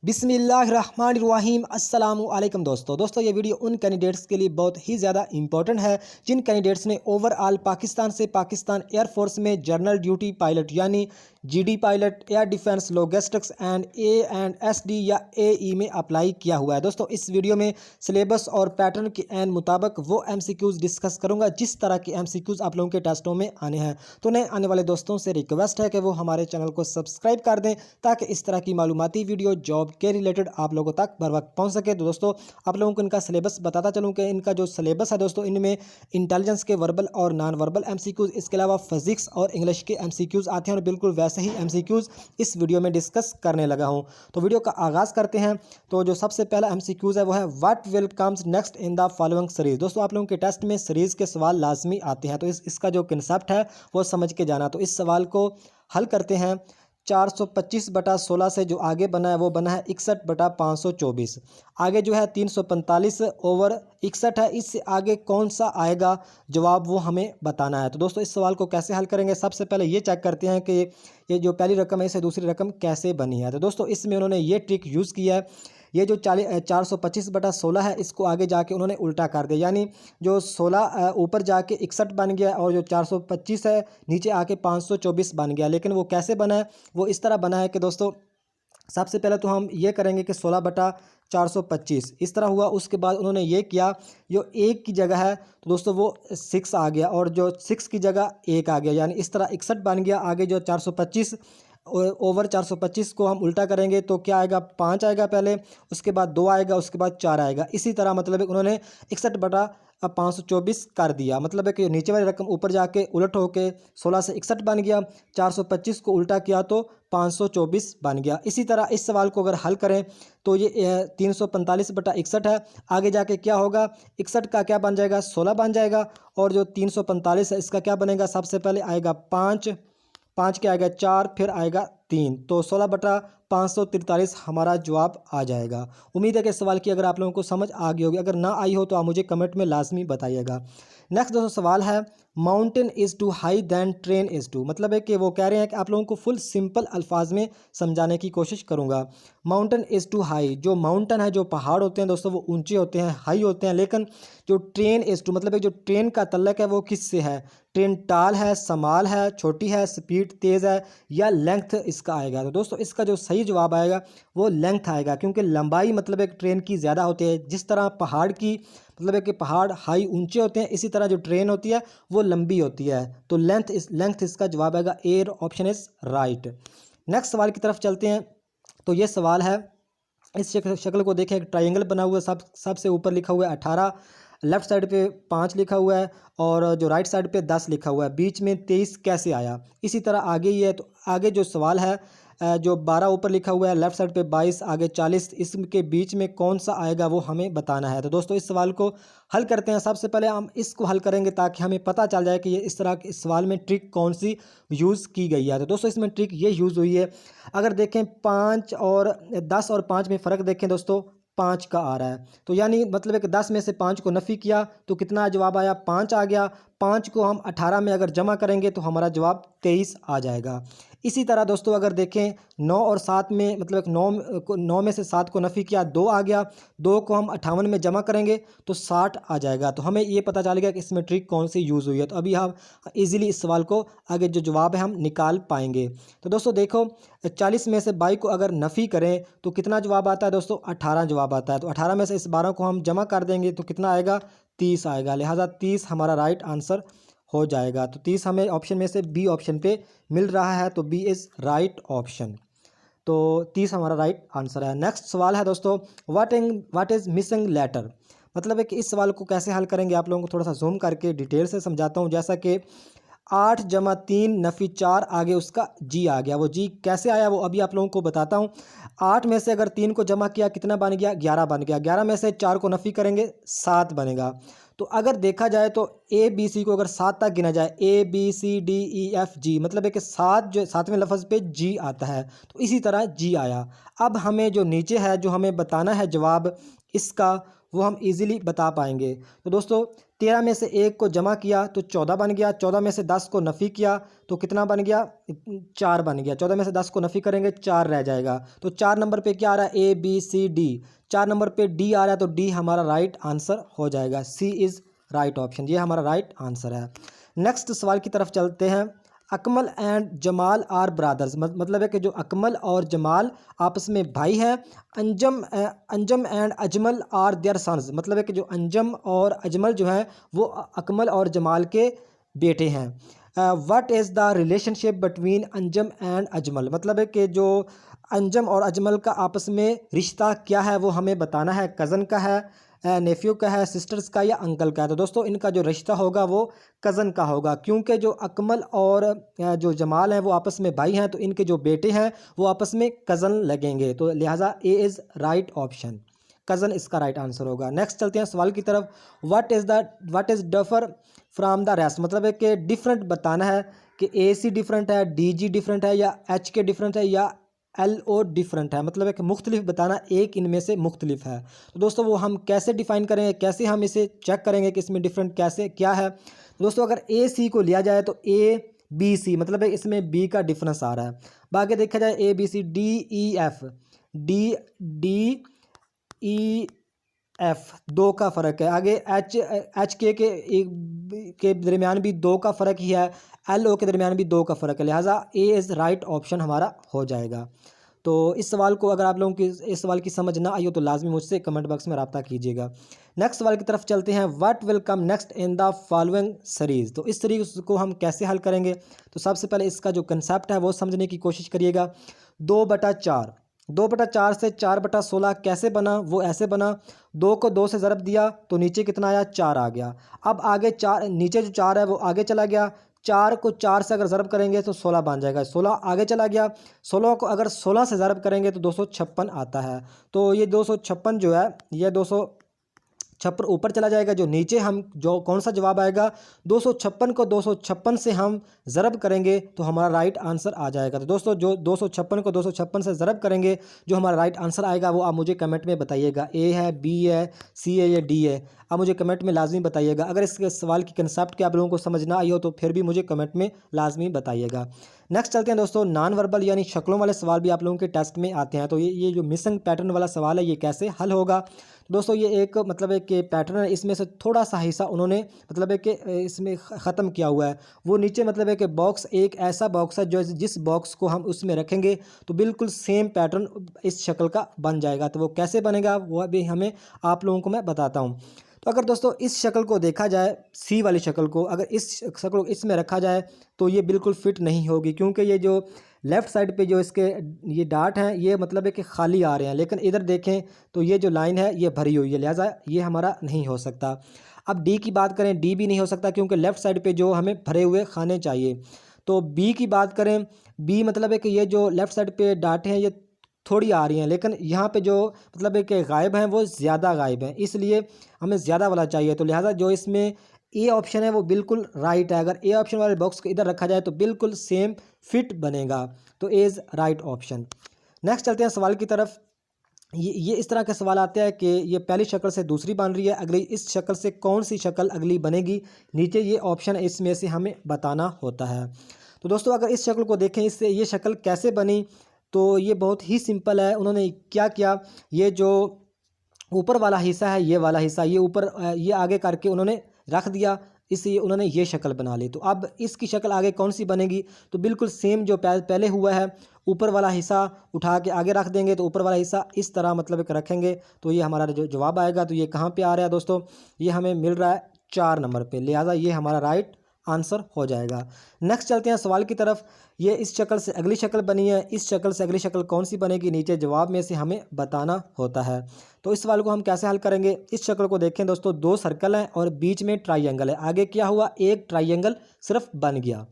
बिस्मिल्लाहिर्रहमानिर्रहीम अस्सलामुअलैकुम दोस्तों ये वीडियो उन कैंडिडेट्स के लिए बहुत ही ज़्यादा इंपॉर्टेंट है जिन कैंडिडेट्स ने ओवरऑल पाकिस्तान एयरफोर्स में जनरल ड्यूटी पायलट यानी GD pilot, air defence, logistics and SD या एई में अप्लाई किया हुआ है। दोस्तों इस वीडियो में सिलेबस और पैटर्न के एन मुताबिक वो एमसीक्यूज़ डिस्कस करूंगा जिस तरह के एमसीक्यूज़ आप लोगों के टेस्टों में आने हैं। तो नए आने वाले दोस्तों से रिक्वेस्ट है कि वो हमारे चैनल को सब्सक्राइब कर दें ताकि इस तरह की मालूमाती वीडियो जॉब के रिलेटेड आप लोगों तक बर वक्त पहुँच सके। तो दोस्तों आप लोगों को इनका सिलेबस बताता चलूँ कि इनका जो सिलेबस है दोस्तों इनमें इंटेलिजेंस के वर्बल और नॉन वर्बल एमसीक्यूज़, इसके अलावा फिजिक्स और इंग्लिश के एमसीक्यूज़ आते हैं और बिल्कुल वैसे ही एमसीक्यूज़ इस वीडियो में डिस्कस करने लगा हूं। तो वीडियो का आगाज़ करते हैं। तो जो सबसे पहला एमसीक्यूज़ है वो है what will comes next in the following series. दोस्तों आप लोगों के टेस्ट में सीरीज़ के सवाल लाजमी आते हैं, तो इसका जो कंसेप्ट है वो समझ के जाना। तो इस सवाल को हल करते हैं। 425/16 से जो आगे बना है वो बना है 61/524। आगे जो है 345/61 है, इससे आगे कौन सा आएगा जवाब वो हमें बताना है। तो दोस्तों इस सवाल को कैसे हल करेंगे, सबसे पहले ये चेक करते हैं कि ये जो पहली रकम है इसे दूसरी रकम कैसे बनी है। तो दोस्तों इसमें उन्होंने ये ट्रिक यूज़ किया है। ये जो 425/16 है इसको आगे जाके उन्होंने उल्टा कर दिया, यानी जो 16 ऊपर जाके 61 बन गया और जो 425 है नीचे आके 524 बन गया। लेकिन वो कैसे बना है, वो इस तरह बना है कि दोस्तों सबसे पहले तो हम ये करेंगे कि 16/425 इस तरह हुआ। उसके बाद उन्होंने ये किया, जो एक की जगह है तो दोस्तों वो 6 आ गया और जो 6 की जगह 1 आ गया, यानी इस तरह 61 बन गया। आगे जो 425 ओवर 425 को हम उल्टा करेंगे तो क्या आएगा, 5 आएगा पहले, उसके बाद 2 आएगा, उसके बाद 4 आएगा। इसी तरह मतलब है उन्होंने 61/524 कर दिया। मतलब है कि नीचे वाली रकम ऊपर जाके उलट होके 16 से 61 बन गया, 425 को उल्टा किया तो 524 बन गया। इसी तरह इस सवाल को अगर हल करें तो ये 345/61 है। आगे जाके क्या होगा, 61 का क्या बन जाएगा, 16 बन जाएगा और जो 345 है इसका क्या बनेगा, सबसे पहले आएगा 5, 5 के आएगा 4, फिर आएगा 3, तो 16/543 हमारा जवाब आ जाएगा। उम्मीद है कि इस सवाल की अगर आप लोगों को समझ आ गई होगी, अगर ना आई हो तो आप मुझे कमेंट में लाजमी बताइएगा। नेक्स्ट दोस्तों सवाल है mountain is too high than train is too. मतलब है कि वो कह रहे हैं कि आप लोगों को फुल सिंपल अल्फाज में समझाने की कोशिश करूँगा। माउंटेन इज़ टू हाई, जो माउंटेन है, जो पहाड़ होते हैं दोस्तों वो ऊंचे होते हैं, हाई होते हैं। लेकिन जो ट्रेन इज़ टू मतलब है जो ट्रेन का तल्लक है वो किससे है, ट्रेन टाल है, समाल है, छोटी है, स्पीड तेज़ है या लेंथ इसका आएगा। तो दोस्तों इसका जो सही जवाब आएगा वो लेंथ आएगा, क्योंकि लंबाई मतलब एक ट्रेन की ज़्यादा होती है। जिस तरह पहाड़ की मतलब है कि पहाड़ हाई ऊंचे होते हैं, इसी तरह जो ट्रेन होती है वो लंबी होती है। तो लेंथ इसका जवाब आएगा ए, ऑप्शन इज राइट। नेक्स्ट सवाल की तरफ चलते हैं। तो ये सवाल है, इस शक्ल को देखें, एक ट्रायंगल बना हुआ है, सबसे ऊपर लिखा हुआ है 18, लेफ्ट साइड पे 5 लिखा हुआ है और जो राइट साइड पे 10 लिखा हुआ है, बीच में 23 कैसे आया। इसी तरह आगे ही है, तो आगे जो सवाल है जो 12 ऊपर लिखा हुआ है, लेफ्ट साइड पे 22, आगे 40, इसके बीच में कौन सा आएगा वो हमें बताना है। तो दोस्तों इस सवाल को हल करते हैं। सबसे पहले हम इसको हल करेंगे ताकि हमें पता चल जाए कि ये इस तरह के इस सवाल में ट्रिक कौन सी यूज़ की गई है। तो दोस्तों इसमें ट्रिक ये यूज़ हुई है, अगर देखें 5 और 10 और 5 में फ़र्क देखें दोस्तों, 5 का आ रहा है, तो यानी मतलब है कि 10 में से 5 को नफ़ी किया तो कितना जवाब आया, 5 आ गया। 5 को हम 18 में अगर जमा करेंगे तो हमारा जवाब 23 आ जाएगा। इसी तरह दोस्तों अगर देखें 9 और 7 में मतलब एक 9 में से 7 को नफ़ी किया, 2 आ गया, 2 को हम 58 में जमा करेंगे तो 60 आ जाएगा। तो हमें ये पता चल गया कि इसमें ट्रिक कौन सी यूज़ हुई है। तो अभी हम इजीली इस सवाल को आगे जो जवाब है हम निकाल पाएंगे। तो दोस्तों देखो 40 में से 22 को अगर नफ़ी करें तो कितना जवाब आता है दोस्तों, 18 जवाब आता है। तो 18 में से इस 12 को हम जमा कर देंगे तो कितना आएगा, 30 आएगा। लिहाजा 30 हमारा राइट आंसर हो जाएगा। तो 30 हमें ऑप्शन में से बी ऑप्शन पे मिल रहा है, तो बी इज़ राइट ऑप्शन। तो 30 हमारा राइट आंसर है। नेक्स्ट सवाल है दोस्तों व्हाट इज़ मिसिंग लेटर। मतलब है कि इस सवाल को कैसे हल करेंगे, आप लोगों को थोड़ा सा जूम करके डिटेल से समझाता हूँ। जैसा कि 8 जमा 3 नफ़ी 4, आगे उसका जी आ गया। वो जी कैसे आया वो अभी आप लोगों को बताता हूँ। 8 में से अगर 3 को जमा किया कितना बन गया, 11 बन गया। 11 में से 4 को नफ़ी करेंगे 7 बनेगा। तो अगर देखा जाए तो ए बी सी को अगर 7 तक गिना जाए, A B C D E F G, मतलब है कि 7 जो 7वें लफ्ज़ पे जी आता है, तो इसी तरह जी आया। अब हमें जो नीचे है जो हमें बताना है जवाब इसका, वो हम इजीली बता पाएंगे। तो दोस्तों 13 में से 1 को जमा किया तो 14 बन गया। 14 में से 10 को नफ़ी किया तो कितना बन गया, 4 बन गया। 14 में से 10 को नफ़ी करेंगे 4 रह जाएगा। तो 4 नंबर पे क्या आ रहा है, A B C D. 4 number पे डी आ रहा है तो डी हमारा राइट आंसर हो जाएगा। सी इज़ राइट ऑप्शन, ये हमारा राइट आंसर है। नेक्स्ट सवाल की तरफ चलते हैं। Akmal and Jamal are brothers, मतलब है कि जो अकमल और जमाल आपस में भाई हैं। Anjam and Ajmal are their sons, मतलब है कि जो अंजम और अजमल जो है वो अकमल और जमाल के बेटे हैं। What is the relationship between Anjum and Ajmal, मतलब है कि जो अंजम और अजमल का आपस में रिश्ता क्या है वो हमें बताना है। कज़न का है, नेफ्यू का है, सिस्टर्स का या अंकल का है। तो दोस्तों इनका जो रिश्ता होगा वो कज़न का होगा, क्योंकि जो अकमल और जो जमाल हैं वो आपस में भाई हैं, तो इनके जो बेटे हैं वो आपस में कज़न लगेंगे। तो लिहाजा A is right option, cousin इसका राइट आंसर होगा। नेक्स्ट चलते हैं सवाल की तरफ। What is differ from the rest, मतलब है कि डिफरेंट बताना है कि ए सी डिफरेंट है, डी जी डिफरेंट है, या एच के डिफरेंट है, या एल ओ डिफरेंट है, मतलब है कि मुख्तलिफ बताना, एक इनमें से मुख्तलिफ है। तो दोस्तों वो हम कैसे डिफाइन करेंगे, कैसे हम इसे चेक करेंगे कि इसमें डिफरेंट कैसे क्या है। तो दोस्तों अगर ए सी को लिया जाए तो ए बी सी, मतलब है इसमें बी का डिफरेंस आ रहा है। बाकी देखा जाए A B C D E F, D D E F, दो का फ़र्क है। आगे एच के दरमियान भी दो का फ़र्क ही है, एल ओ के दरमियान भी दो का फ़र्क है। लिहाजा ए इज़ राइट ऑप्शन हमारा हो जाएगा। तो इस सवाल को अगर आप लोगों की इस सवाल की समझ ना आई हो तो लाजमी मुझसे कमेंट बॉक्स में रब्ता कीजिएगा। नेक्स्ट सवाल की तरफ चलते हैं। What will come next in the following series, तो इस सीरीज़ को हम कैसे हल करेंगे। तो सबसे पहले इसका जो कंसेप्ट है वो समझने की कोशिश करिएगा। 2/4, 2/4 से 4/16 कैसे बना, वो ऐसे बना। 2 को 2 से ज़रब दिया तो नीचे कितना आया, 4 आ गया। अब आगे 4, नीचे जो 4 है वो आगे चला गया। 4 को 4 से अगर ज़रब करेंगे तो 16 बन जाएगा, 16 आगे चला गया। 16 को अगर 16 से ज़रब करेंगे तो 256 आता है। तो ये 256 जो है ये 256 ऊपर चला जाएगा। जो नीचे हम जो कौन सा जवाब आएगा, 256 को 256 से हम ज़रब करेंगे तो हमारा राइट आंसर आ जाएगा। तो दोस्तों जो 256 को 256 से ज़रब करेंगे जो हमारा राइट आंसर आएगा वो आप मुझे कमेंट में बताइएगा। ए है, बी है, सी है या डी है, आप मुझे कमेंट में लाजमी बताइएगा। अगर इस सवाल की कंसेप्ट के आप लोगों को समझ ना आई हो तो फिर भी मुझे कमेंट में लाजमी बताइएगा। नेक्स्ट चलते हैं दोस्तों। नॉन वर्बल यानी शक्लों वाले सवाल भी आप लोगों के टेस्ट में आते हैं। तो ये जो मिसिंग पैटर्न वाला सवाल है ये कैसे हल होगा। दोस्तों ये एक मतलब है कि पैटर्न है, इसमें से थोड़ा सा हिस्सा उन्होंने मतलब है कि इसमें ख़त्म किया हुआ है। वो नीचे मतलब है कि बॉक्स एक ऐसा बॉक्स है जो जिस बॉक्स को हम उसमें रखेंगे तो बिल्कुल सेम पैटर्न इस शक्ल का बन जाएगा। तो वो कैसे बनेगा वो भी हमें आप लोगों को मैं बताता हूँ। तो अगर दोस्तों इस शक्ल को देखा जाए, सी वाली शक्ल को अगर इस शक्ल को इसमें रखा जाए तो ये बिल्कुल फिट नहीं होगी, क्योंकि ये जो लेफ़्ट साइड पे जो इसके ये डार्ट हैं ये मतलब है कि खाली आ रहे हैं, लेकिन इधर देखें तो ये जो लाइन है ये भरी हुई है, लिहाजा ये हमारा नहीं हो सकता। अब डी की बात करें, डी भी नहीं हो सकता क्योंकि लेफ़्ट साइड पे जो हमें भरे हुए खाने चाहिए। तो बी की बात करें, बी मतलब है कि ये जो लेफ़्ट साइड पे डार्ट हैं ये थोड़ी आ रही हैं, लेकिन यहाँ पे जो मतलब है कि गायब हैं वो ज़्यादा गायब हैं, इसलिए हमें ज़्यादा वाला चाहिए। तो लिहाजा जो इसमें ए ऑप्शन है वो बिल्कुल राइट है। अगर ए ऑप्शन वाले बॉक्स को इधर रखा जाए तो बिल्कुल सेम फिट बनेगा। तो A is right option. Next चलते हैं सवाल की तरफ। ये इस तरह के सवाल आते हैं कि ये पहली शक्ल से दूसरी बन रही है, अगली इस शक्ल से कौन सी शक्ल अगली बनेगी, नीचे ये ऑप्शन है इसमें से हमें बताना होता है। तो दोस्तों अगर इस शक्ल को देखें, इससे ये शक्ल कैसे बनी, तो ये बहुत ही सिंपल है। उन्होंने क्या किया, ये जो ऊपर वाला हिस्सा है ये वाला हिस्सा ये ऊपर ये आगे करके उन्होंने रख दिया, इसलिए उन्होंने ये शक्ल बना ली। तो अब इसकी शक्ल आगे कौन सी बनेगी, तो बिल्कुल सेम जो पहले हुआ है, ऊपर वाला हिस्सा उठा के आगे रख देंगे तो ऊपर वाला हिस्सा इस तरह मतलब कि रखेंगे तो ये हमारा जो जवाब आएगा। तो ये कहाँ पे आ रहा है दोस्तों, ये हमें मिल रहा है 4 नंबर पे, लिहाजा ये हमारा राइट आंसर हो जाएगा। नेक्स्ट चलते हैं सवाल की तरफ। ये इस शक्ल से अगली शक्ल बनी है, इस शक्ल से अगली शक्ल कौन सी बनेगी, नीचे जवाब में से हमें बताना होता है। तो इस सवाल को हम कैसे हल करेंगे, इस शक्ल को देखें दोस्तों, 2 सर्कल हैं और बीच में ट्राइंगल है। आगे क्या हुआ, एक ट्राइंगल सिर्फ बन गया।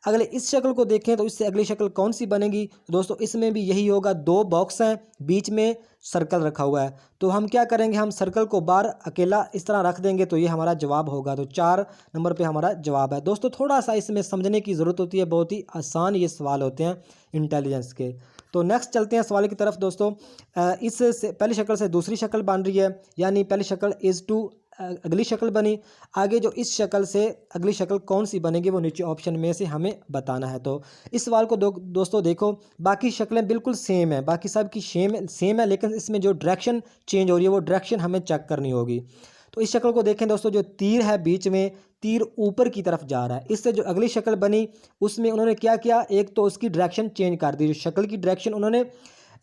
अगले इस शक्ल को देखें तो इससे अगली शक्ल कौन सी बनेगी, तो दोस्तों इसमें भी यही होगा, 2 बॉक्स हैं, बीच में सर्कल रखा हुआ है। तो हम क्या करेंगे, हम सर्कल को बाहर अकेला इस तरह रख देंगे तो ये हमारा जवाब होगा। तो 4 नंबर पे हमारा जवाब है। दोस्तों थोड़ा सा इसमें समझने की ज़रूरत होती है, बहुत ही आसान ये सवाल होते हैं इंटेलिजेंस के। तो नेक्स्ट चलते हैं सवाल की तरफ दोस्तों। इस पहली शक्ल से दूसरी शक्ल बन रही है, यानी पहली शक्ल इज़ टू अगली शक्ल बनी। आगे जो इस शक्ल से अगली शक्ल कौन सी बनेगी वो नीचे ऑप्शन में से हमें बताना है। तो इस सवाल को दोस्तों देखो, बाकी शक्लें बिल्कुल सेम है, बाकी सब की सेम है, लेकिन इसमें जो डायरेक्शन चेंज हो रही है वो डायरेक्शन हमें चेक करनी होगी। तो इस शक्ल को देखें दोस्तों, जो तीर है बीच में, तीर ऊपर की तरफ जा रहा है। इससे जो अगली शक्ल बनी उसमें उन्होंने क्या किया, एक तो उसकी डायरेक्शन चेंज कर दी, जो शक्ल की डायरेक्शन उन्होंने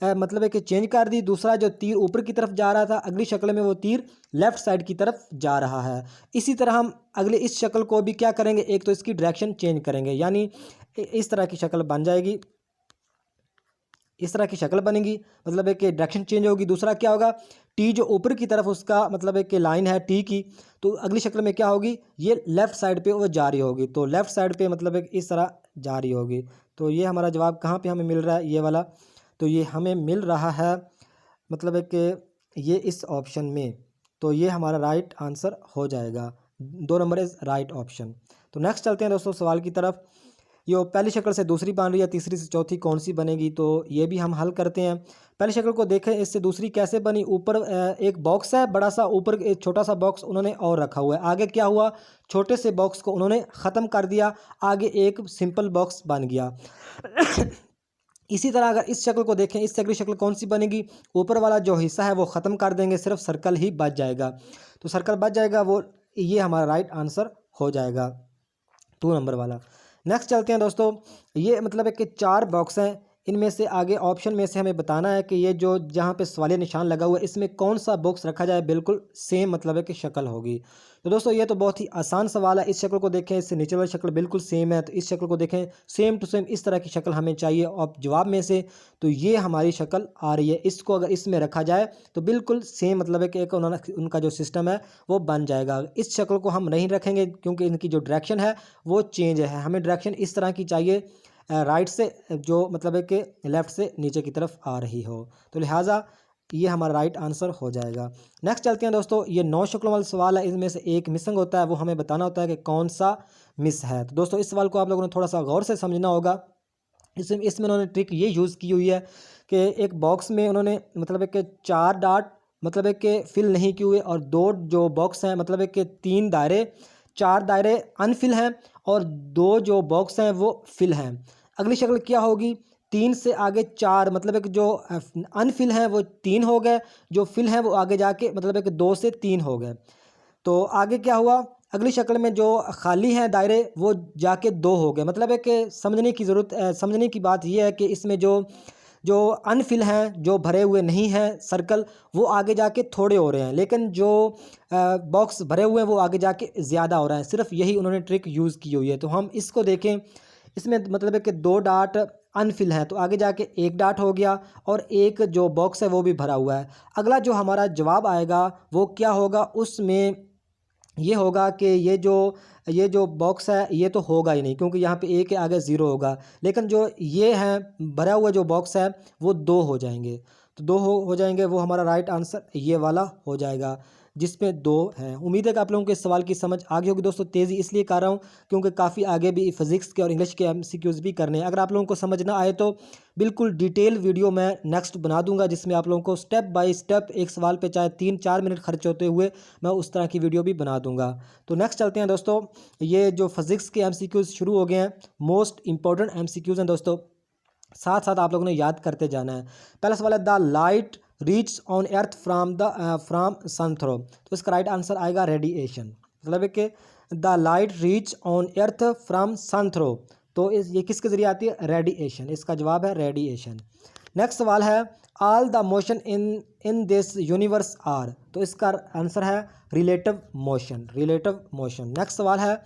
मतलब है कि चेंज कर दी। दूसरा, जो तीर ऊपर की तरफ जा रहा था अगली शक्ल में, वो तीर लेफ्ट साइड की तरफ जा रहा है। इसी तरह हम अगले इस शक्ल को भी क्या करेंगे, एक तो इसकी डायरेक्शन चेंज करेंगे, यानी इस तरह की शक्ल बन जाएगी, इस तरह की शक्ल बनेगी, मतलब है कि डायरेक्शन चेंज होगी। दूसरा क्या होगा, टी जो ऊपर की तरफ उसका मतलब है कि लाइन है टी की, तो अगली शक्ल में क्या होगी, ये लेफ़्ट साइड पे वो जा रही होगी। तो लेफ़्ट साइड पे मतलब है कि इस तरह जा रही होगी। तो ये हमारा जवाब कहाँ पे हमें मिल रहा है, ये वाला। तो ये हमें मिल रहा है मतलब है कि ये इस ऑप्शन में। तो ये हमारा राइट आंसर हो जाएगा, 2 नंबर इज़ राइट ऑप्शन। तो नेक्स्ट चलते हैं दोस्तों सवाल की तरफ। ये पहली शक्ल से दूसरी बन रही है, तीसरी से चौथी कौन सी बनेगी, तो ये भी हम हल करते हैं। पहली शक्ल को देखें, इससे दूसरी कैसे बनी। ऊपर एक बॉक्स है बड़ा सा, ऊपर एक छोटा सा बॉक्स उन्होंने और रखा हुआ है। आगे क्या हुआ, छोटे से बॉक्स को उन्होंने ख़त्म कर दिया, आगे एक सिंपल बॉक्स बन गया। इसी तरह अगर इस शक्ल को देखें, इससे अगली शक्ल कौन सी बनेगी, ऊपर वाला जो हिस्सा है वो ख़त्म कर देंगे, सिर्फ सर्कल ही बच जाएगा। तो सर्कल बच जाएगा, वो ये हमारा राइट आंसर हो जाएगा, 2 नंबर वाला। नेक्स्ट चलते हैं दोस्तों, ये मतलब है कि 4 बॉक्स हैं, इनमें से आगे ऑप्शन में से हमें बताना है कि ये जो जहाँ पे सवालिया निशान लगा हुआ है इसमें कौन सा बॉक्स रखा जाए, बिल्कुल सेम मतलब है कि शक्ल होगी। तो दोस्तों ये तो बहुत ही आसान सवाल है। इस शक्ल को देखें, इससे नीचे वाली शक्ल बिल्कुल सेम है, तो इस शक्ल को देखें, सेम टू सेम इस तरह की शक्ल हमें चाहिए और जवाब में से। तो ये हमारी शक्ल आ रही है, इसको अगर इसमें रखा जाए तो बिल्कुल सेम मतलब है कि एक उनका जो सिस्टम है वो बन जाएगा। इस शक्ल को हम नहीं रखेंगे क्योंकि इनकी जो डायरेक्शन है वो चेंज है, हमें डायरेक्शन इस तरह की चाहिए, राइट से जो मतलब है कि लेफ़्ट से नीचे की तरफ आ रही हो। तो लिहाजा ये हमारा राइट आंसर हो जाएगा। नेक्स्ट चलते हैं दोस्तों, ये 9 शक्लों वाला सवाल है, इनमें से एक मिसिंग होता है, वो हमें बताना होता है कि कौन सा मिस है। तो दोस्तों इस सवाल को आप लोगों ने थोड़ा सा गौर से समझना होगा। इसमें उन्होंने ट्रिक ये यूज़ की हुई है कि एक बॉक्स में उन्होंने मतलब है कि 4 डॉट मतलब है कि फिल नहीं किए हुए, और 2 जो बॉक्स हैं मतलब है कि 3 दायरे, 4 दायरे अनफिल हैं और 2 जो बॉक्स हैं वो फिल हैं। अगली शक्ल क्या होगी, 3 से आगे 4 मतलब है कि जो अनफिल हैं वो 3 हो गए, जो फिल हैं वो आगे जाके मतलब है कि 2 से 3 हो गए। तो आगे क्या हुआ, अगली शक्ल में जो खाली हैं दायरे वो जाके 2 हो गए। मतलब है कि समझने की बात यह है कि इसमें जो जो अनफिल हैं, जो भरे हुए नहीं हैं सर्कल, वो आगे जाके थोड़े हो रहे हैं, लेकिन जो बॉक्स भरे हुए हैं वो आगे जाके ज़्यादा हो रहा है। सिर्फ यही उन्होंने ट्रिक यूज़ की हुई है। तो हम इसको देखें, इसमें मतलब है कि 2 डॉट अनफिल हैं, तो आगे जाके 1 डॉट हो गया और एक जो बॉक्स है वो भी भरा हुआ है। अगला जो हमारा जवाब आएगा वो क्या होगा, उसमें ये होगा कि ये जो बॉक्स है ये तो होगा ही नहीं, क्योंकि यहाँ पे ए के आगे 0 होगा, लेकिन जो ये है भरा हुआ जो बॉक्स है वो 2 हो जाएंगे। तो 2 हो जाएंगे, वो हमारा राइट आंसर ये वाला हो जाएगा जिसमें 2 हैं। उम्मीद है कि आप लोगों को इस सवाल की समझ आ गई होगी दोस्तों। तेज़ी इसलिए कर रहा हूँ क्योंकि काफ़ी आगे भी फिज़िक्स के और इंग्लिश के एमसीक्यूज़ भी करने हैं। अगर आप लोगों को समझ ना आए तो बिल्कुल डिटेल वीडियो मैं नेक्स्ट बना दूंगा, जिसमें आप लोगों को स्टेप बाय स्टेप एक सवाल पे चाहे 3-4 मिनट खर्च होते हुए मैं उस तरह की वीडियो भी बना दूंगा। तो नेक्स्ट चलते हैं दोस्तों, ये जो फिज़िक्स के एमसीक्यूज़ शुरू हो गए हैं, मोस्ट इंपॉर्टेंट एमसीक्यूज़ हैं दोस्तों, साथ साथ आप लोगों ने याद करते जाना है। पहला सवाल है, the light reach on earth from sun through. तो इसका राइट आंसर आएगा रेडिएशन। मतलब है कि the light reach on earth from sun through, तो ये किसके ज़रिए आती है, रेडिएशन। इसका जवाब है रेडिएशन। नेक्स्ट सवाल है, all the motion in this universe are. तो इसका आंसर है relative motion, relative motion. Next सवाल है,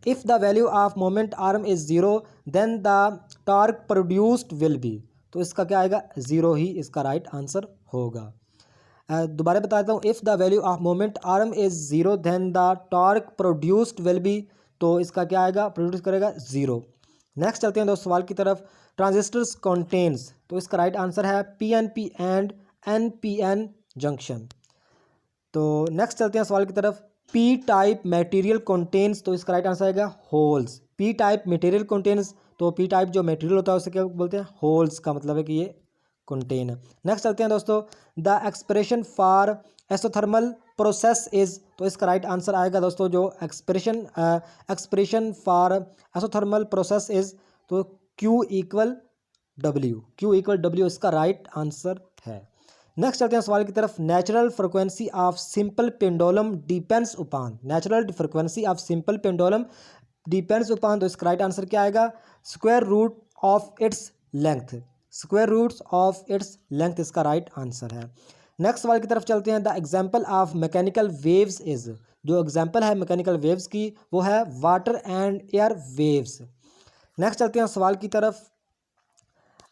if the value of moment arm is 0 then the torque produced will be. तो इसका क्या आएगा, 0 ही इसका राइट आंसर होगा। दोबारा बताता हूँ, if the value of moment arm is 0 then the torque produced will be. तो इसका क्या आएगा, प्रोड्यूस करेगा 0। नेक्स्ट चलते हैं दोस्त सवाल की तरफ, ट्रांजिस्टर्स कंटेन्स। तो इसका राइट आंसर है PNP एंड NPN जंक्शन। तो नेक्स्ट चलते हैं सवाल की तरफ, पी टाइप मटेरियल कंटेन्स। तो इसका राइट आंसर आएगा holes. P type material contains, तो पी टाइप जो मटेरियल होता है उसे क्या बोलते हैं, होल्स का मतलब है कि ये कंटेन है। नेक्स्ट चलते हैं दोस्तों, the expression for isothermal process is, तो इसका राइट आंसर आएगा दोस्तों जो expression for isothermal process is, तो Q इक्वल डब्ल्यू इसका राइट आंसर है। नेक्स्ट चलते हैं सवाल की तरफ। Natural frequency of simple pendulum depends upon, natural frequency of simple pendulum depends upon, तो इसका राइट आंसर क्या आएगा? Square root of its length, square roots of its length इसका राइट आंसर है। नेक्स्ट सवाल की तरफ चलते हैं। The example of mechanical waves is, जो एग्जाम्पल है मैकेनिकल वेव्स की वो है water and air waves. Next चलते हैं सवाल की तरफ।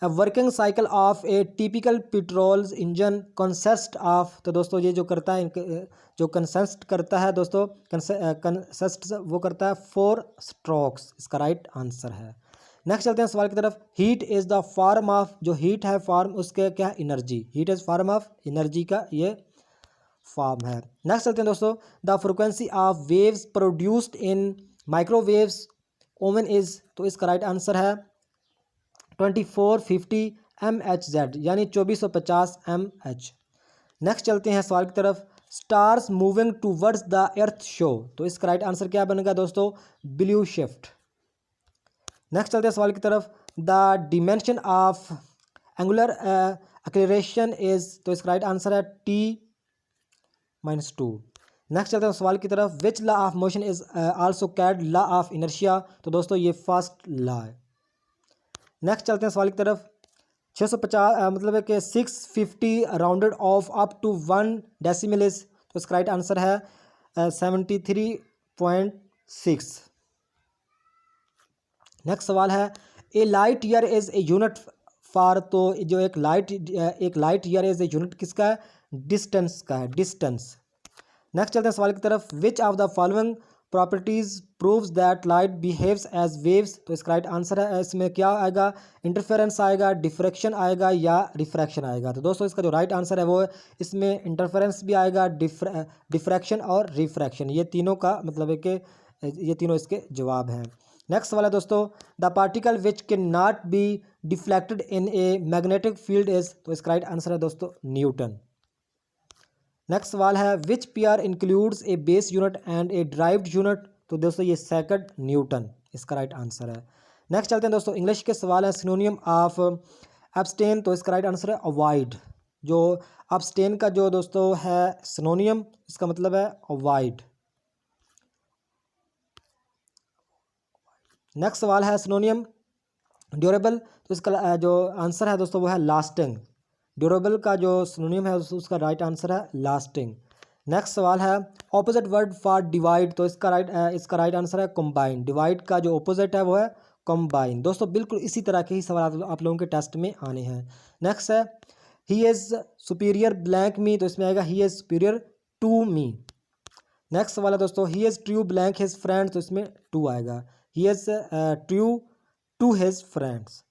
Working cycle of A typical petrol engine consist of, तो दोस्तों ये जो करता है जो कंसिस्ट करता है दोस्तों, कंसिस्ट वो करता है 4 स्ट्रोक्स, इसका राइट आंसर है। नेक्स्ट चलते हैं सवाल की तरफ। Heat is the form of, जो हीट है फॉर्म उसके क्या, energy, heat is form of energy का ये फॉर्म है। नेक्स्ट चलते हैं दोस्तों। The frequency of waves produced in microwaves oven is, तो इसका राइट आंसर है 2450 MHz, यानी 2450 MH। नेक्स्ट चलते हैं सवाल की तरफ। Stars moving towards the earth show, तो इसका राइट आंसर क्या बनेगा दोस्तों? Blue shift. नेक्स्ट चलते हैं सवाल की तरफ। The dimension of angular acceleration is, तो इसका राइट आंसर है T-2। नेक्स्ट चलते हैं सवाल की तरफ। Which law of motion is also called law of inertia, तो दोस्तों ये फर्स्ट लॉ है। नेक्स्ट चलते हैं सवाल की तरफ। 650 मतलब है कि 650 rounded off up to 1 decimal is, तो इसका राइट आंसर है 73.6। नेक्स्ट सवाल है। A light year is a unit for, तो जो एक light year is a unit किसका है? डिस्टेंस का है, डिस्टेंस। नेक्स्ट चलते हैं सवाल की तरफ। Which of the following properties proves that light behaves as waves, तो इसका राइट आंसर है, इसमें क्या आएगा? इंटरफेरेंस आएगा, डिफ्रैक्शन आएगा या रिफ्रैक्शन आएगा, तो दोस्तों इसका जो राइट आंसर है वो है इसमें इंटरफेरेंस भी आएगा, डिफ्रैक्शन और रिफ्रैक्शन, ये तीनों का मतलब है कि ये तीनों इसके जवाब हैं। नेक्स्ट सवाल है दोस्तों। The particle which can not be deflected in a magnetic field is, तो इसका राइट आंसर है दोस्तों न्यूटन। नेक्स्ट सवाल है। Which pair includes A base unit and A derived unit, तो दोस्तों ये सेकंड न्यूटन इसका राइट आंसर है। नेक्स्ट चलते हैं दोस्तों। इंग्लिश के सवाल है। सिनोनियम ऑफ एब्सटेन, तो इसका राइट आंसर है अवॉइड, जो एब्सटेन का जो दोस्तों है सिनोनियम, इसका मतलब है अवॉइड। नेक्स्ट सवाल है। सिनोनियम ड्यूरेबल, तो इसका जो आंसर है दोस्तों वो है लास्टिंग, ड्यूरेबल का जो सिनोनिम है उसका राइट आंसर है लास्टिंग। नेक्स्ट सवाल है। ऑपोजिट वर्ड फॉर डिवाइड, तो इसका राइट आंसर है कंबाइन, डिवाइड का जो ऑपोजिट है वो है कंबाइन। दोस्तों बिल्कुल इसी तरह के ही सवाल आप लोगों के टेस्ट में आने हैं। नेक्स्ट है। He is superior blank me, तो इसमें आएगा he is superior to me. Next सवाल है दोस्तों। He is true blank his friend, तो इसमें टू आएगा, he is true to his friends.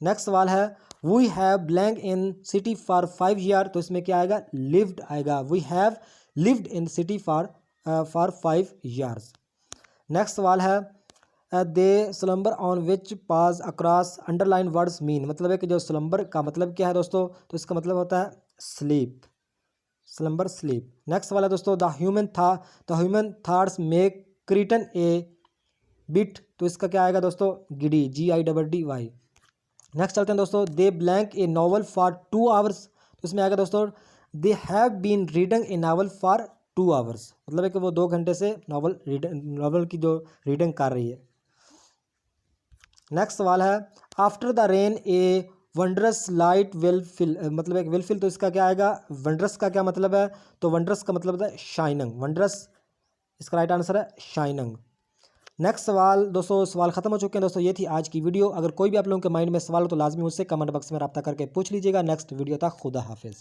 Next सवाल है। We have blank in city for 5 year, तो इसमें क्या आएगा? लिव्ड आएगा, we have lived in city for 5 years. Next सवाल है। दे स्लम्बर ऑन विच पाज अक्रॉस अंडरलाइन वर्ड्स मीन, मतलब है कि जो स्लम्बर का मतलब क्या है दोस्तों, तो इसका मतलब होता है स्लीप, स्लम्बर स्लीप। नेक्स्ट सवाल है दोस्तों। The human thoughts make cretin a bit, तो इसका क्या आएगा दोस्तों? Giddy, GIDDY। नेक्स्ट चलते हैं दोस्तों। They blank a novel for 2 hours, तो इसमें आएगा दोस्तों they have been reading a novel for 2 hours, मतलब है कि वो 2 घंटे से नॉवल की जो रीडिंग कर रही है। नेक्स्ट सवाल है। After the rain a wondrous light will fill, मतलब एक विल फिल, तो इसका क्या आएगा? वंडरस का क्या मतलब है? तो वंडरस का मतलब है शाइनिंग, वंडरस इसका राइट आंसर है शाइनिंग। नेक्स्ट सवाल दोस्तों, सवाल खत्म हो चुके हैं दोस्तों, ये थी आज की वीडियो। अगर कोई भी आप लोगों के माइंड में सवाल हो तो लाजमी मुझसे कमेंट बॉक्स में रब्ता करके पूछ लीजिएगा। नेक्स्ट वीडियो तक खुदा हाफिज़।